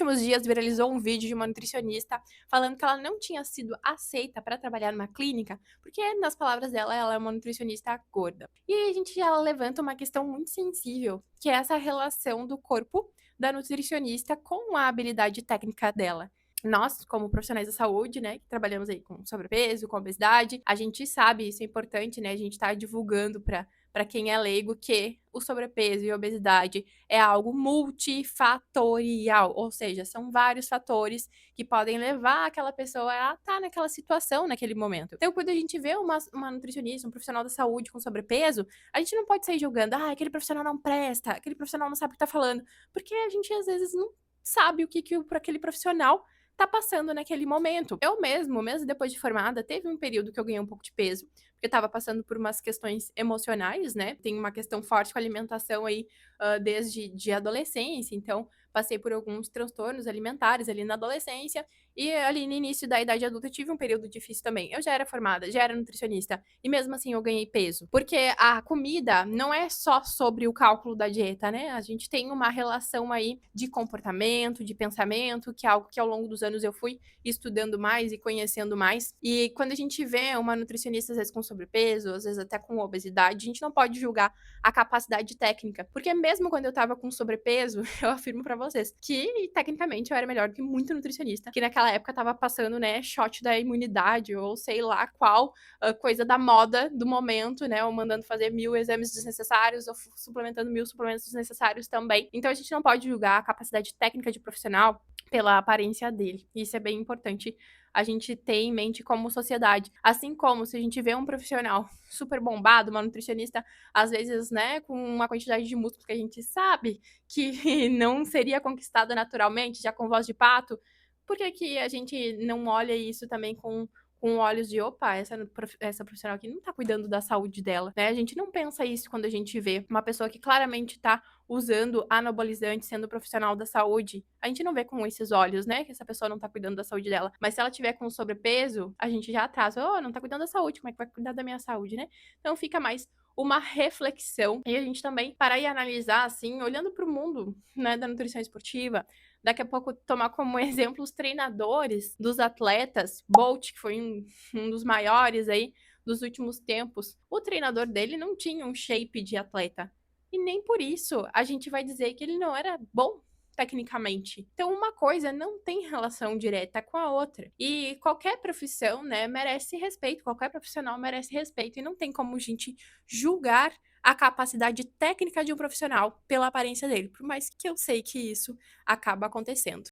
últimos dias viralizou um vídeo de uma nutricionista falando que ela não tinha sido aceita para trabalhar numa clínica, porque, nas palavras dela, ela é uma nutricionista gorda. E aí a gente já levanta uma questão muito sensível, que é essa relação do corpo da nutricionista com a habilidade técnica dela. Nós, como profissionais da saúde, né, que trabalhamos aí com sobrepeso, com obesidade, a gente sabe, isso é importante, né, a gente tá divulgando para quem é leigo que o sobrepeso e a obesidade é algo multifatorial, ou seja, são vários fatores que podem levar aquela pessoa a estar naquela situação naquele momento. Então, quando a gente vê uma nutricionista, um profissional da saúde com sobrepeso, a gente não pode sair julgando, ah, aquele profissional não presta, aquele profissional não sabe o que tá falando, porque a gente às vezes não sabe o que para aquele profissional tá passando naquele momento. Eu mesmo depois de formada, teve um período que eu ganhei um pouco de peso, porque eu estava passando por umas questões emocionais, né? Tem uma questão forte com a alimentação aí, desde de adolescência, então passei por alguns transtornos alimentares ali na adolescência e ali no início da idade adulta eu tive um período difícil também. Eu já era formada, já era nutricionista e mesmo assim eu ganhei peso, porque a comida não é só sobre o cálculo da dieta, né? A gente tem uma relação aí de comportamento, de pensamento, que é algo que ao longo dos anos eu fui estudando mais e conhecendo mais. E quando a gente vê uma nutricionista, às vezes com sobrepeso, às vezes até com obesidade, a gente não pode julgar a capacidade técnica. Porque mesmo quando eu tava com sobrepeso, eu afirmo pra vocês que tecnicamente eu era melhor do que muito nutricionista, que naquela época tava passando, né, shot da imunidade, ou sei lá qual coisa da moda do momento, né, ou mandando fazer 1000 exames desnecessários, ou suplementando 1000 suplementos desnecessários também. Então a gente não pode julgar a capacidade técnica de profissional pela aparência dele. Isso é bem importante a gente ter em mente como sociedade. Assim como se a gente vê um profissional super bombado, uma nutricionista, às vezes, né, com uma quantidade de músculos que a gente sabe que não seria conquistada naturalmente, já com voz de pato, por que que a gente não olha isso também com olhos de, opa, essa profissional aqui não tá cuidando da saúde dela, né? A gente não pensa isso quando a gente vê uma pessoa que claramente tá usando anabolizante, sendo profissional da saúde. A gente não vê com esses olhos, né, que essa pessoa não tá cuidando da saúde dela. Mas se ela tiver com sobrepeso, a gente já atrasa, oh, não tá cuidando da saúde, como é que vai cuidar da minha saúde, né? Então fica mais uma reflexão e a gente também parar e analisar, assim, olhando para o mundo, né, da nutrição esportiva, daqui a pouco tomar como exemplo os treinadores dos atletas, Bolt, que foi um dos maiores aí dos últimos tempos, o treinador dele não tinha um shape de atleta. E nem por isso a gente vai dizer que ele não era bom tecnicamente. Então, uma coisa não tem relação direta com a outra. E qualquer profissão, né, merece respeito, qualquer profissional merece respeito. E não tem como a gente julgar a capacidade técnica de um profissional pela aparência dele, por mais que eu sei que isso acaba acontecendo.